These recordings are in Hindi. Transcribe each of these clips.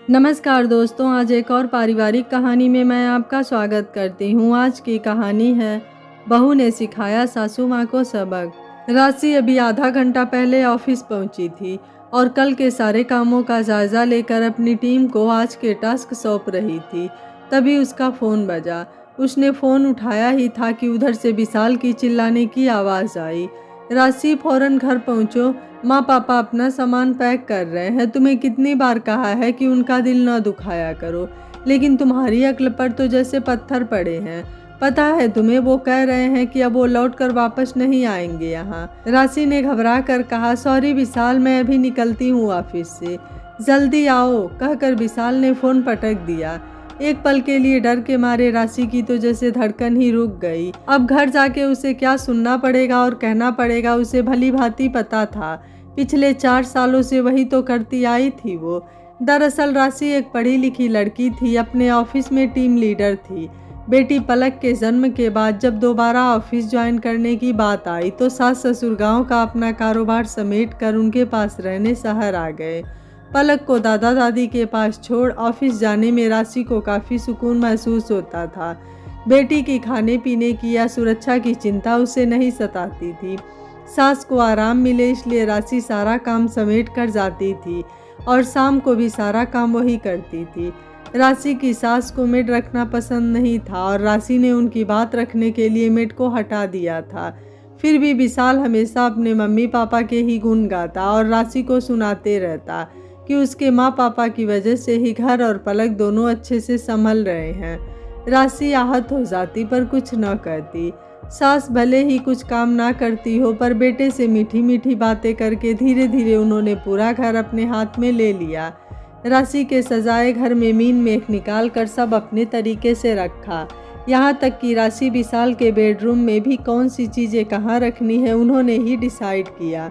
नमस्कार दोस्तों, आज एक और पारिवारिक कहानी में मैं आपका स्वागत करती हूँ। आज की कहानी है बहू ने सिखाया सासू माँ को सबक। राशि अभी आधा घंटा पहले ऑफिस पहुँची थी और कल के सारे कामों का जायजा लेकर अपनी टीम को आज के टास्क सौंप रही थी। तभी उसका फ़ोन बजा। उसने फ़ोन उठाया ही था कि उधर से विशाल की चिल्लाने की आवाज़ आई। राशि फौरन घर पहुँचो, माँ पापा अपना सामान पैक कर रहे हैं। तुम्हें कितनी बार कहा है कि उनका दिल न दुखाया करो, लेकिन तुम्हारी अक्ल पर तो जैसे पत्थर पड़े हैं। पता है तुम्हें, वो कह रहे हैं कि अब वो लौट कर वापस नहीं आएंगे यहाँ। राशि ने घबरा कर कहा, सॉरी विशाल, मैं अभी निकलती हूँ ऑफिस से, जल्दी आओ, कहकर विशाल ने फ़ोन पटक दिया। एक पल के लिए डर के मारे राशि की तो जैसे धड़कन ही रुक गई। अब घर जाके उसे क्या सुनना पड़ेगा और कहना पड़ेगा उसे भली भांति पता था। पिछले 4 सालों से वही तो करती आई थी वो। दरअसल राशि एक पढ़ी लिखी लड़की थी, अपने ऑफिस में टीम लीडर थी। बेटी पलक के जन्म के बाद जब दोबारा ऑफिस ज्वाइन करने की बात आई तो सास ससुर गाँव का अपना कारोबार समेट कर उनके पास रहने शहर आ गए। पलक को दादा दादी के पास छोड़ ऑफिस जाने में राशि को काफ़ी सुकून महसूस होता था। बेटी की खाने पीने की या सुरक्षा की चिंता उसे नहीं सताती थी। सास को आराम मिले इसलिए राशि सारा काम समेट कर जाती थी और शाम को भी सारा काम वही करती थी। राशि की सास को मेड रखना पसंद नहीं था और राशि ने उनकी बात रखने के लिए मेड को हटा दिया था। फिर भी विशाल हमेशा अपने मम्मी पापा के ही गुण गाता और राशि को सुनाते रहता कि उसके माँ पापा की वजह से ही घर और पलक दोनों अच्छे से संभल रहे हैं। राशि आहत हो जाती पर कुछ न कहती। सास भले ही कुछ काम ना करती हो, पर बेटे से मीठी मीठी बातें करके धीरे धीरे उन्होंने पूरा घर अपने हाथ में ले लिया। राशि के सजाए घर में मीन मेख निकाल कर सब अपने तरीके से रखा। यहाँ तक कि राशि विशाल के बेडरूम में भी कौन सी चीज़ें कहाँ रखनी है उन्होंने ही डिसाइड किया।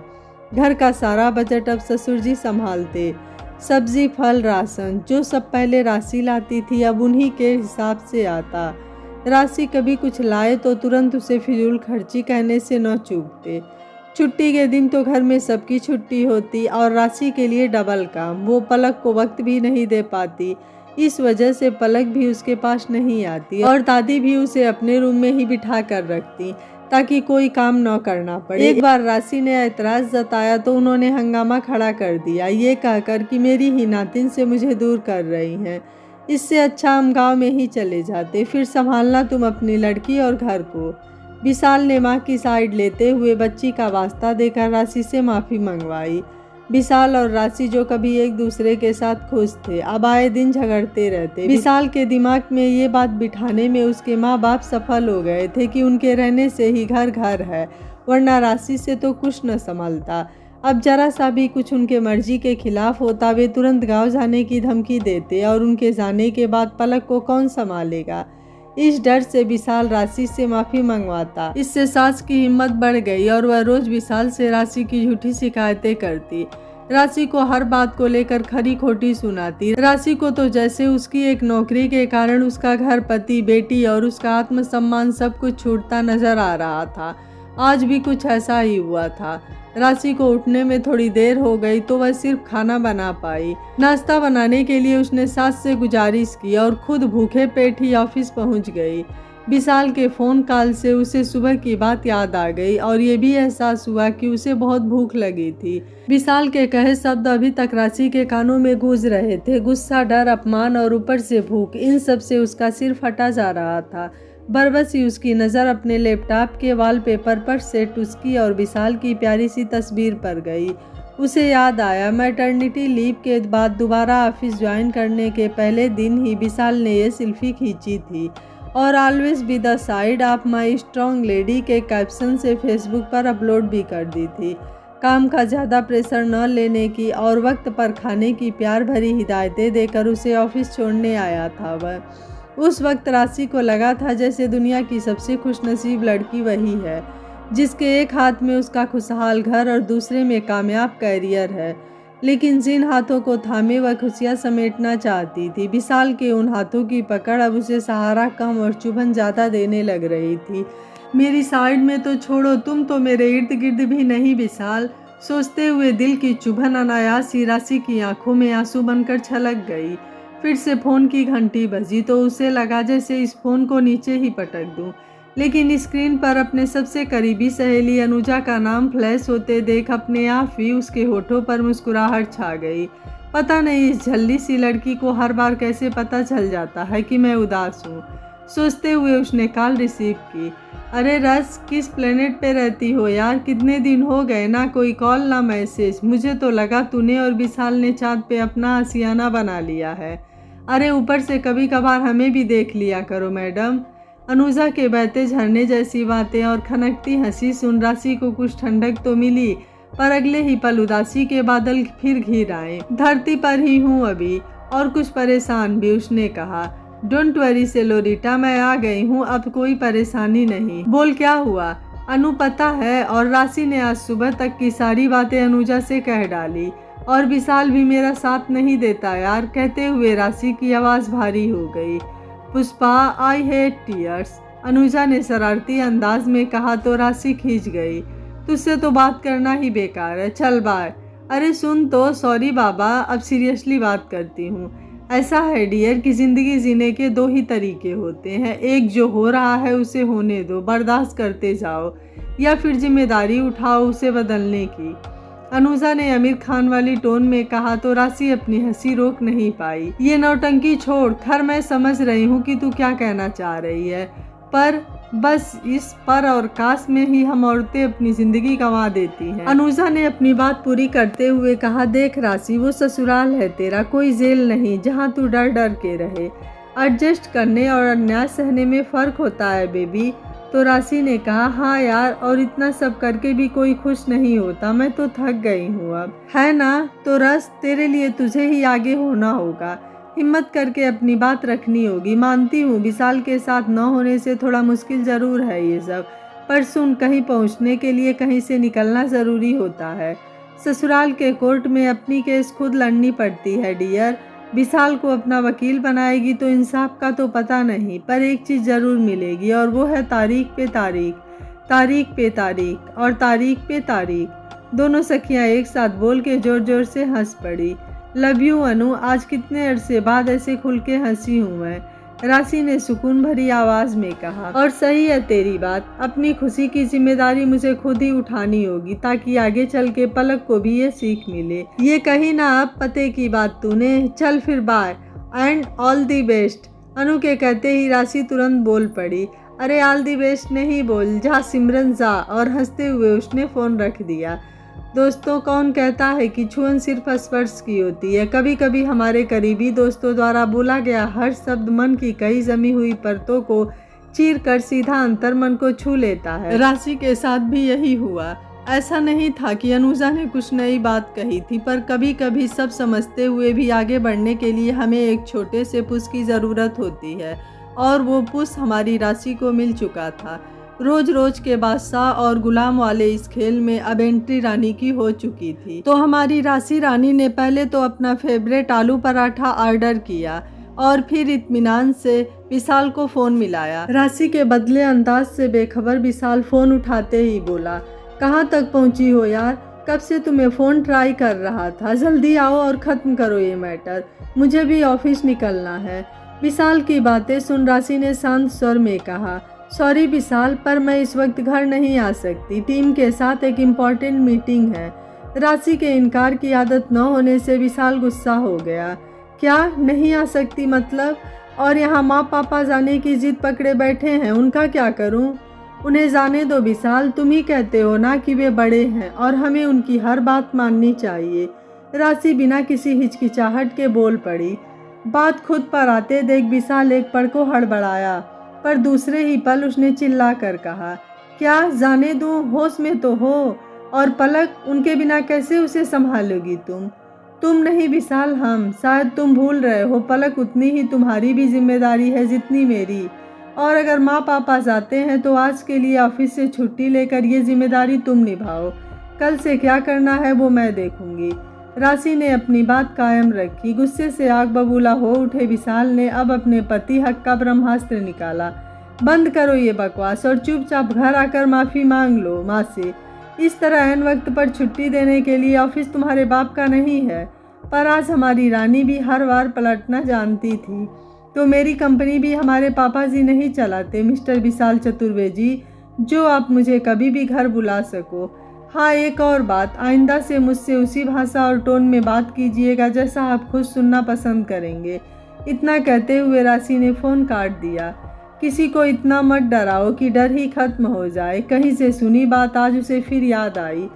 घर का सारा बजट अब ससुर जी संभालते। सब्जी फल राशन जो सब पहले राशि लाती थी अब उन्हीं के हिसाब से आता। राशि कभी कुछ लाए तो तुरंत उसे फिजूल खर्ची कहने से न चूकते। छुट्टी के दिन तो घर में सबकी छुट्टी होती और राशि के लिए डबल काम। वो पलक को वक्त भी नहीं दे पाती, इस वजह से पलक भी उसके पास नहीं आती और दादी भी उसे अपने रूम में ही बिठा कर रखती ताकि कोई काम न करना पड़े। एक बार राशि ने ऐतराज़ जताया तो उन्होंने हंगामा खड़ा कर दिया, ये कहकर कि मेरी ही नातिन से मुझे दूर कर रही हैं। इससे अच्छा हम गांव में ही चले जाते, फिर संभालना तुम अपनी लड़की और घर को। विशाल ने माँ की साइड लेते हुए बच्ची का वास्ता देकर राशि से माफ़ी मंगवाई। विशाल और राशि जो कभी एक दूसरे के साथ खुश थे, अब आए दिन झगड़ते रहते। विशाल के दिमाग में ये बात बिठाने में उसके माँ बाप सफल हो गए थे कि उनके रहने से ही घर घर है, वरना राशि से तो कुछ न संभलता। अब जरा सा भी कुछ उनके मर्जी के खिलाफ होता वे तुरंत गाँव जाने की धमकी देते और उनके जाने के बाद पलक को कौन संभालेगा। इस डर से विशाल राशि से माफ़ी मंगवाता। इससे सास की हिम्मत बढ़ गई और वह रोज विशाल से राशि की झूठी शिकायतें करती। राशि को हर बात को लेकर खरी खोटी सुनाती। राशि को तो जैसे उसकी एक नौकरी के कारण उसका घर, पति, बेटी और उसका आत्मसम्मान सब कुछ छूटता नजर आ रहा था। आज भी कुछ ऐसा ही हुआ था। राशि को उठने में थोड़ी देर हो गई तो वह सिर्फ खाना बना पाई। नाश्ता बनाने के लिए उसने सास से गुजारिश की और खुद भूखे पेट ही ऑफिस पहुंच गई। विशाल के फ़ोन कॉल से उसे सुबह की बात याद आ गई और ये भी एहसास हुआ कि उसे बहुत भूख लगी थी। विशाल के कहे शब्द अभी तक राशि के कानों में गूंज रहे थे। गुस्सा, डर, अपमान और ऊपर से भूख, इन सब से उसका सिर फटा जा रहा था। बरबस ही उसकी नज़र अपने लैपटॉप के वॉलपेपर पर सेट उसकी और विशाल की प्यारी सी तस्वीर पर गई। उसे याद आया, मैटरनिटी लीव के बाद दोबारा ऑफिस ज्वाइन करने के पहले दिन ही विशाल ने ये सेल्फी खींची थी और always be the side of my strong lady के कैप्शन से फेसबुक पर अपलोड भी कर दी थी। काम का ज़्यादा प्रेशर न लेने की और वक्त पर खाने की प्यार भरी हिदायतें देकर उसे ऑफिस छोड़ने आया था वह। उस वक्त राशि को लगा था जैसे दुनिया की सबसे खुशनसीब लड़की वही है जिसके एक हाथ में उसका खुशहाल घर और दूसरे में कामयाब कैरियर है, लेकिन जिन हाथों को थामे वह खुशियाँ समेटना चाहती थी, विशाल के उन हाथों की पकड़ अब उसे सहारा कम और चुभन ज़्यादा देने लग रही थी। मेरी साइड में तो छोड़ो, तुम तो मेरे इर्द गिर्द भी नहीं विशाल, सोचते हुए दिल की चुभन अनायास ही राशि की आंखों में आंसू बनकर छलक गई। फिर से फ़ोन की घंटी बजी तो उसे लगा जैसे इस फ़ोन को नीचे ही पटक दूं, लेकिन स्क्रीन पर अपने सबसे करीबी सहेली अनुजा का नाम फ्लैश होते देख अपने आप ही उसके होठों पर मुस्कुराहट छा गई। पता नहीं इस झल्ली सी लड़की को हर बार कैसे पता चल जाता है कि मैं उदास हूँ। सोचते हुए उसने कॉल रिसीव की। अरे रस, किस प्लेनेट पे रहती हो यार? कितने दिन हो गए, ना कोई कॉल ना मैसेज। मुझे तो लगा तूने और विशाल ने चाँद पे अपना आशियाना बना लिया है। अरे ऊपर से कभी कभार हमें भी देख लिया करो मैडम। अनुजा के बहते झरने जैसी बातें और खनकती हंसी सुन राशि को कुछ ठंडक तो मिली, पर अगले ही पल उदासी के बादल फिर घिर आए। धरती पर ही हूँ अभी, और कुछ परेशान भी, उसने कहा। डोंट वरी सेलोरिटा, मैं आ गई हूँ, अब कोई परेशानी नहीं। बोल क्या हुआ? अनु पता है, और राशि ने आज सुबह तक की सारी बातें अनुजा से कह डाली। और विशाल भी मेरा साथ नहीं देता यार। कहते हुए राशि की आवाज़ भारी हो गई। Pushpa, I hate tears, Anuja ने शरारती अंदाज में कहा तो राशि खींच गई। तुझसे तो बात करना ही बेकार है, चल बाय। अरे सुन तो, सॉरी बाबा, अब सीरियसली बात करती हूँ। ऐसा है डियर कि ज़िंदगी जीने के दो ही तरीके होते हैं, एक जो हो रहा है उसे होने दो, बर्दाश्त करते जाओ, या फिर जिम्मेदारी उठाओ उसे बदलने की। अनुजा ने आमिर खान वाली टोन में कहा तो राशि अपनी हंसी रोक नहीं पाई। ये नौटंकी छोड़, खैर मैं समझ रही हूँ कि तू क्या कहना चाह रही है, पर बस इस पर और काश में ही हम औरतें अपनी जिंदगी गंवा देती हैं। अनुजा ने अपनी बात पूरी करते हुए कहा, देख राशि, वो ससुराल है तेरा, कोई जेल नहीं जहाँ तू डर डर के रहे। एडजस्ट करने और अन्याय सहने में फ़र्क होता है बेबी। तो राशि ने कहा, हाँ यार, और इतना सब करके भी कोई खुश नहीं होता, मैं तो थक गई हूँ अब, है ना? तो रस, तेरे लिए तुझे ही आगे होना होगा, हिम्मत करके अपनी बात रखनी होगी। मानती हूँ विशाल के साथ न होने से थोड़ा मुश्किल ज़रूर है ये सब, पर सुन, कहीं पहुँचने के लिए कहीं से निकलना ज़रूरी होता है। ससुराल के कोर्ट में अपनी केस खुद लड़नी पड़ती है डियर। विशाल को अपना वकील बनाएगी तो इंसाफ का तो पता नहीं, पर एक चीज़ ज़रूर मिलेगी, और वो है तारीख पे तारीख, तारीख पे तारीख और तारीख पे तारीख। दोनों सखियाँ एक साथ बोल के जोर जोर से हंस पड़ी। लव यू अनु, आज कितने अरसे बाद ऐसे खुल के हंसी हूँ मैं, राशि ने सुकून भरी आवाज़ में कहा। और सही है तेरी बात, अपनी खुशी की जिम्मेदारी मुझे खुद ही उठानी होगी, ताकि आगे चल के पलक को भी ये सीख मिले। ये कही ना अब पते की बात तूने, चल फिर bye and all the best. Anu के कहते ही राशि तुरंत बोल पड़ी, अरे ऑल दी बेस्ट नहीं बोल, जा सिमरन जा, और हंसते हुए उसने फ़ोन रख दिया। दोस्तों, कौन कहता है कि छुअन सिर्फ स्पर्श की होती है? कभी कभी हमारे करीबी दोस्तों द्वारा बोला गया हर शब्द मन की कई जमी हुई परतों को चीर कर सीधा अंतर मन को छू लेता है। राशि के साथ भी यही हुआ। ऐसा नहीं था कि अनुजा ने कुछ नई बात कही थी, पर कभी कभी सब समझते हुए भी आगे बढ़ने के लिए हमें एक छोटे से पुश की ज़रूरत होती है, और वो पुश हमारी राशि को मिल चुका था। रोज रोज के बादशाह और गुलाम वाले इस खेल में अब एंट्री रानी की हो चुकी थी। तो हमारी राशि रानी ने पहले तो अपना फेवरेट आलू पराठा ऑर्डर किया, और फिर इत्मीनान से विशाल को फ़ोन मिलाया। राशि के बदले अंदाज से बेखबर विशाल फ़ोन उठाते ही बोला, कहाँ तक पहुँची हो यार? कब से तुम्हें फ़ोन ट्राई कर रहा था, जल्दी आओ और ख़त्म करो ये मैटर, मुझे भी ऑफिस निकलना है। विशाल की बातें सुन राशि ने शांत स्वर में कहा, सॉरी विशाल, पर मैं इस वक्त घर नहीं आ सकती, टीम के साथ एक इम्पॉर्टेंट मीटिंग है। राशि के इनकार की आदत न होने से विशाल गुस्सा हो गया। क्या नहीं आ सकती मतलब? और यहाँ माँ पापा जाने की जिद पकड़े बैठे हैं, उनका क्या करूँ? उन्हें जाने दो विशाल, तुम ही कहते हो ना कि वे बड़े हैं और हमें उनकी हर बात माननी चाहिए। राशि बिना किसी हिचकिचाहट के बोल पड़ी। बात खुद पर आते देख विशाल एक पल को हड़बड़ाया, पर दूसरे ही पल उसने चिल्ला कर कहा, क्या जाने दूँ? होश में तो हो। और पलक, उनके बिना कैसे उसे संभालोगी तुम नहीं विशाल, हम। शायद तुम भूल रहे हो, पलक उतनी ही तुम्हारी भी जिम्मेदारी है जितनी मेरी। और अगर माँ पापा जाते हैं तो आज के लिए ऑफिस से छुट्टी लेकर ये जिम्मेदारी तुम निभाओ। कल से क्या करना है वो मैं देखूंगी। राशि ने अपनी बात कायम रखी। गुस्से से आग बबूला हो उठे विशाल ने अब अपने पति हक का ब्रह्मास्त्र निकाला। बंद करो ये बकवास और चुपचाप घर आकर माफ़ी मांग लो माँ से। इस तरह ऐन वक्त पर छुट्टी देने के लिए ऑफिस तुम्हारे बाप का नहीं है। पर आज हमारी रानी भी हर बार पलटना जानती थी, तो मेरी कंपनी भी हमारे पापा जी नहीं चलाते मिस्टर विशाल चतुर्वेदी, जो आप मुझे कभी भी घर बुला सको। हाँ, एक और बात, आइंदा से मुझसे उसी भाषा और टोन में बात कीजिएगा जैसा आप खुद सुनना पसंद करेंगे। इतना कहते हुए राशि ने फ़ोन काट दिया। किसी को इतना मत डराओ कि डर ही खत्म हो जाए। कहीं से सुनी बात आज उसे फिर याद आई।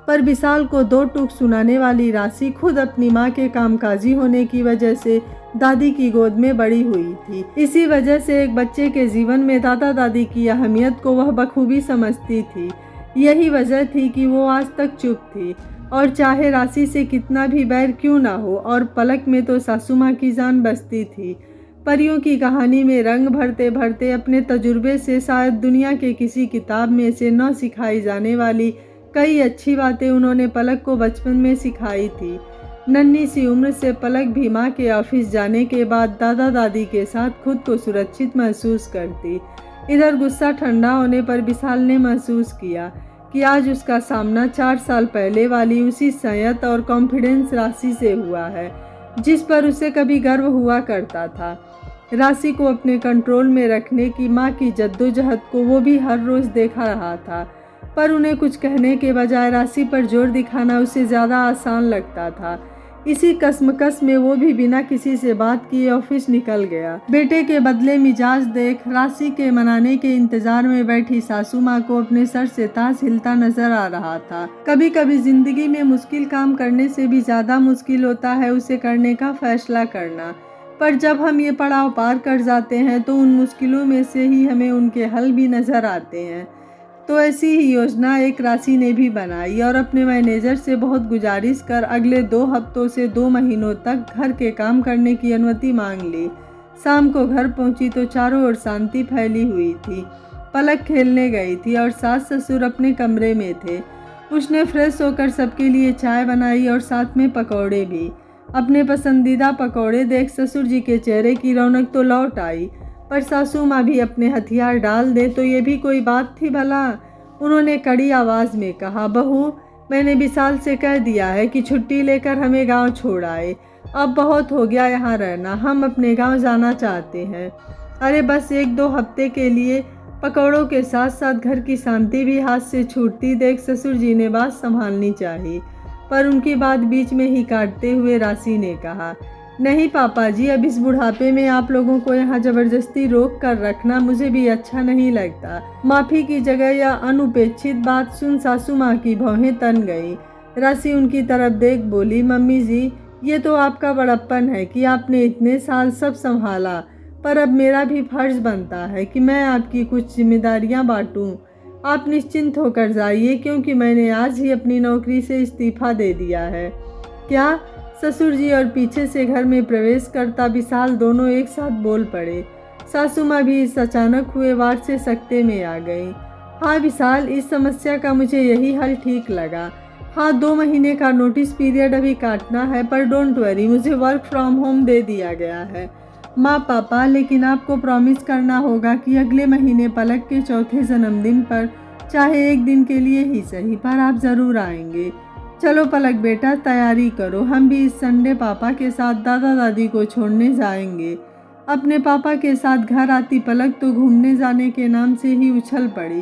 पर विशाल को दो टूक सुनाने वाली राशि खुद अपनी माँ के कामकाजी होने की वजह से दादी की गोद में बड़ी हुई थी। इसी वजह से एक बच्चे के जीवन में दादा दादी की अहमियत को वह बखूबी समझती थी। यही वजह थी कि वो आज तक चुप थी, और चाहे राशि से कितना भी बैर क्यों ना हो, और पलक में तो सासू माँ की जान बसती थी। परियों की कहानी में रंग भरते भरते अपने तजुर्बे से शायद दुनिया के किसी किताब में से न सिखाई जाने वाली कई अच्छी बातें उन्होंने पलक को बचपन में सिखाई थी। नन्ही सी उम्र से पलक भी माँ के ऑफिस जाने के बाद दादा दादी के साथ खुद को सुरक्षित महसूस करती। इधर गुस्सा ठंडा होने पर विशाल ने महसूस किया कि आज उसका सामना 4 साल पहले वाली उसी संयत और कॉन्फिडेंस राशि से हुआ है, जिस पर उसे कभी गर्व हुआ करता था। राशि को अपने कंट्रोल में रखने की माँ की जद्दोजहद को वो भी हर रोज़ देखा रहा था, पर उन्हें कुछ कहने के बजाय राशि पर जोर दिखाना उसे ज़्यादा आसान लगता था। इसी कसमकस में वो भी बिना किसी से बात किए ऑफिस निकल गया। बेटे के बदले मिजाज देख राशि के मनाने के इंतजार में बैठी सासू माँ को अपने सर से ताज हिलता नजर आ रहा था। कभी कभी जिंदगी में मुश्किल काम करने से भी ज़्यादा मुश्किल होता है उसे करने का फैसला करना, पर जब हम ये पड़ाव पार कर जाते हैं तो उन मुश्किलों में से ही हमें उनके हल भी नज़र आते हैं। तो ऐसी ही योजना एक राशि ने भी बनाई और अपने मैनेजर से बहुत गुजारिश कर अगले 2 हफ्तों से 2 महीनों तक घर के काम करने की अनुमति मांग ली। शाम को घर पहुंची तो चारों ओर शांति फैली हुई थी। पलक खेलने गई थी और सास ससुर अपने कमरे में थे। उसने फ्रेश होकर सबके लिए चाय बनाई और साथ में पकौड़े भी। अपने पसंदीदा पकौड़े देख ससुर जी के चेहरे की रौनक तो लौट आई, पर सासू माँ भी अपने हथियार डाल दे तो ये भी कोई बात थी भला। उन्होंने कड़ी आवाज़ में कहा, बहू, मैंने विशाल से कह दिया है कि छुट्टी लेकर हमें गांव छोड़ आए। अब बहुत हो गया यहाँ रहना, हम अपने गांव जाना चाहते हैं। अरे बस 1-2 हफ्ते के लिए। पकौड़ों के साथ साथ घर की शांति भी हाथ से छूटती देख ससुर जी ने बात संभालनी चाहिए, पर उनकी बात बीच में ही काटते हुए राशि ने कहा, नहीं पापा जी, अब इस बुढ़ापे में आप लोगों को यहाँ ज़बरदस्ती रोक कर रखना मुझे भी अच्छा नहीं लगता। माफ़ी की जगह या अनुपेक्षित बात सुन सासू माँ की भौहें तन गई। राशि उनकी तरफ देख बोली, मम्मी जी, ये तो आपका बड़प्पन है कि आपने इतने साल सब संभाला, पर अब मेरा भी फर्ज बनता है कि मैं आपकी कुछ जिम्मेदारियाँ बांटूँ। आप निश्चिंत होकर जाइए, क्योंकि मैंने आज ही अपनी नौकरी से इस्तीफ़ा दे दिया है। क्या? ससुर जी और पीछे से घर में प्रवेश करता विशाल दोनों एक साथ बोल पड़े। सासू माँ भी इस अचानक हुए वार से सकते में आ गई। हाँ विशाल, इस समस्या का मुझे यही हल ठीक लगा। हाँ, 2 महीने का नोटिस पीरियड अभी काटना है, पर डोंट वरी, मुझे वर्क फ्रॉम होम दे दिया गया है। माँ पापा, लेकिन आपको प्रॉमिस करना होगा कि अगले महीने पलक के चौथे जन्मदिन पर, चाहे 1 दिन के लिए ही सही, पर आप ज़रूर आएंगे। चलो पलक बेटा, तैयारी करो, हम भी इस संडे पापा के साथ दादा दादी को छोड़ने जाएंगे। अपने पापा के साथ घर आती पलक तो घूमने जाने के नाम से ही उछल पड़ी,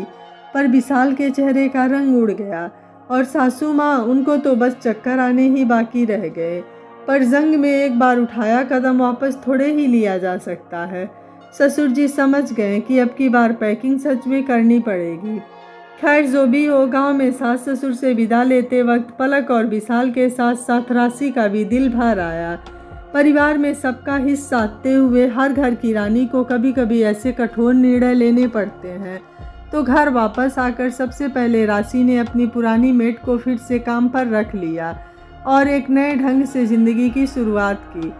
पर विशाल के चेहरे का रंग उड़ गया और सासू माँ, उनको तो बस चक्कर आने ही बाकी रह गए। पर जंग में एक बार उठाया कदम वापस थोड़े ही लिया जा सकता है। ससुर जी समझ गए कि अब की बार पैकिंग सच में करनी पड़ेगी। खैर जो भी हो, गांव में सास ससुर से विदा लेते वक्त पलक और विशाल के साथ साथ राशि का भी दिल भर आया। परिवार में सबका हित साधते हुए हर घर की रानी को कभी कभी ऐसे कठोर निर्णय लेने पड़ते हैं। तो घर वापस आकर सबसे पहले राशि ने अपनी पुरानी मेट को फिर से काम पर रख लिया और एक नए ढंग से ज़िंदगी की शुरुआत की।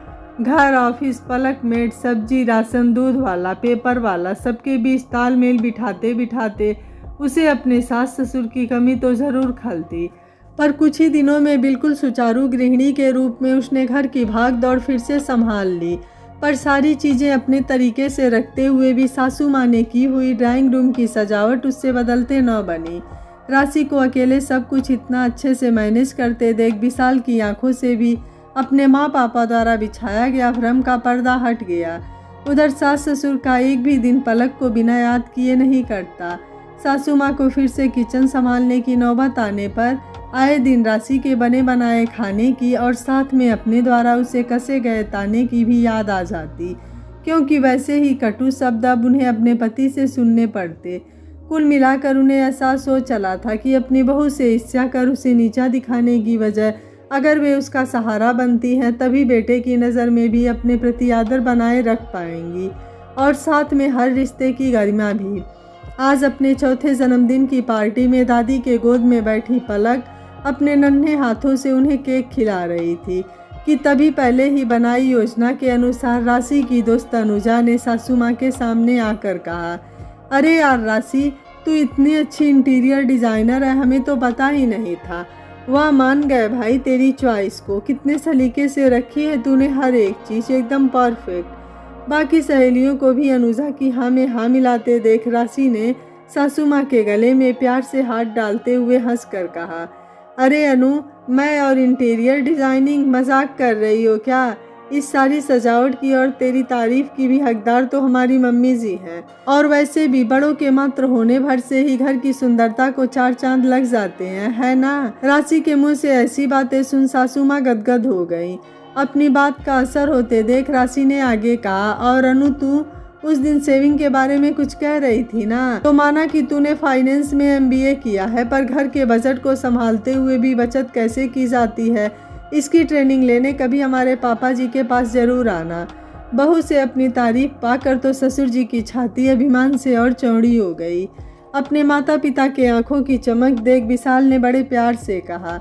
घर, ऑफिस, पलक, मेट, सब्जी, राशन, दूध वाला, पेपर वाला, सबके बीच तालमेल बिठाते बिठाते उसे अपने सास ससुर की कमी तो ज़रूर खलती, पर कुछ ही दिनों में बिल्कुल सुचारू गृहिणी के रूप में उसने घर की भाग दौड़ फिर से संभाल ली। पर सारी चीज़ें अपने तरीके से रखते हुए भी सासू माँ ने की हुई ड्राइंग रूम की सजावट उससे बदलते न बनी। राशि को अकेले सब कुछ इतना अच्छे से मैनेज करते देख विशाल की आंखों से भी अपने माँ पापा द्वारा बिछाया गया भ्रम का पर्दा हट गया। उधर सास ससुर का एक भी दिन पलक को बिना याद किए नहीं कटता। सासू माँ को फिर से किचन संभालने की नौबत आने पर आए दिन राशि के बने बनाए खाने की और साथ में अपने द्वारा उसे कसे गए ताने की भी याद आ जाती, क्योंकि वैसे ही कटु शब्द अब उन्हें अपने पति से सुनने पड़ते। कुल मिलाकर उन्हें एहसास हो चला था कि अपनी बहू से ईर्ष्या कर उसे नीचा दिखाने की वजह अगर वे उसका सहारा बनती हैं तभी बेटे की नज़र में भी अपने प्रति आदर बनाए रख पाएंगी और साथ में हर रिश्ते की गरिमा भी। आज अपने चौथे जन्मदिन की पार्टी में दादी के गोद में बैठी पलक अपने नन्हे हाथों से उन्हें केक खिला रही थी कि तभी पहले ही बनाई योजना के अनुसार राशि की दोस्त अनुजा ने सासू माँ के सामने आकर कहा, अरे यार राशि, तू इतनी अच्छी इंटीरियर डिज़ाइनर है, हमें तो पता ही नहीं था। वाह, मान गए भाई तेरी चॉइस को, कितने सलीके से रखी है तूने हर एक चीज़, एकदम परफेक्ट। बाकी सहेलियों को भी अनुजा की हाँ में हाँ मिलाते देख राशि ने सासू माँ के गले में प्यार से हाथ डालते हुए हंस कर कहा, अरे अनु, मैं और इंटीरियर डिज़ाइनिंग मजाक कर रही हो क्या? इस सारी सजावट की और तेरी तारीफ की भी हकदार तो हमारी मम्मी जी हैं, और वैसे भी बड़ों के मात्र होने भर से ही घर की सुंदरता को चार चांद लग जाते हैं, है ना? राशि के मुंह से ऐसी बातें सुन सासू माँ गदगद हो गई। अपनी बात का असर होते देख राशि ने आगे कहा, और अनु, तू उस दिन सेविंग के बारे में कुछ कह रही थी ना, तो माना कि तूने फाइनेंस में MBA किया है, पर घर के बजट को संभालते हुए भी बचत कैसे की जाती है, इसकी ट्रेनिंग लेने कभी हमारे पापा जी के पास जरूर आना। बहू से अपनी तारीफ पाकर तो ससुर जी की छाती अभिमान से और चौड़ी हो गई। अपने माता पिता के आंखों की चमक देख विशाल ने बड़े प्यार से कहा,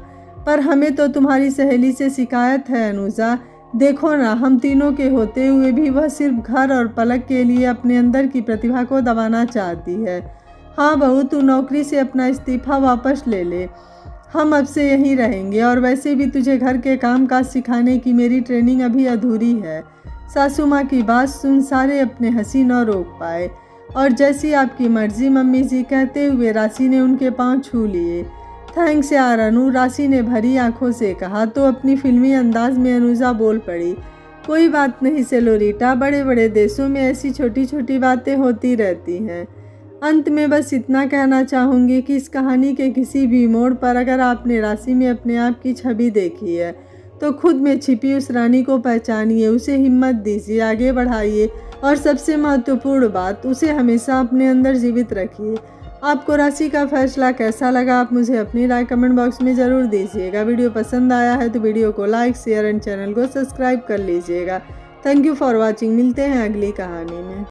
पर हमें तो तुम्हारी सहेली से शिकायत है अनुजा। देखो ना, हम तीनों के होते हुए भी वह सिर्फ घर और पलक के लिए अपने अंदर की प्रतिभा को दबाना चाहती है। हाँ बहू, तू नौकरी से अपना इस्तीफा वापस ले ले, हम अब से यहीं रहेंगे, और वैसे भी तुझे घर के काम काज सिखाने की मेरी ट्रेनिंग अभी अधूरी है। सासू माँ की बात सुन सारे अपने हंसी न रोक पाए, और जैसी आपकी मर्जी मम्मी जी कहते हुए राशि ने उनके पांव छू लिए। थैंक्स यार अनु, राशि ने भरी आंखों से कहा तो अपनी फिल्मी अंदाज में अनुजा बोल पड़ी, कोई बात नहीं सेलोरीटा, बड़े बड़े देशों में ऐसी छोटी छोटी बातें होती रहती हैं। अंत में बस इतना कहना चाहूँगी कि इस कहानी के किसी भी मोड़ पर अगर आपने राशि में अपने आप की छवि देखी है तो खुद में छिपी उस रानी को पहचानिए, उसे हिम्मत दीजिए, आगे बढ़ाइए, और सबसे महत्वपूर्ण बात, उसे हमेशा अपने अंदर जीवित रखिए। आपको राशि का फैसला कैसा लगा, आप मुझे अपनी राय कमेंट बॉक्स में ज़रूर दीजिएगा। वीडियो पसंद आया है तो वीडियो को लाइक, शेयर एंड चैनल को सब्सक्राइब कर लीजिएगा। Thank you for watching. मिलते हैं अगली कहानी में।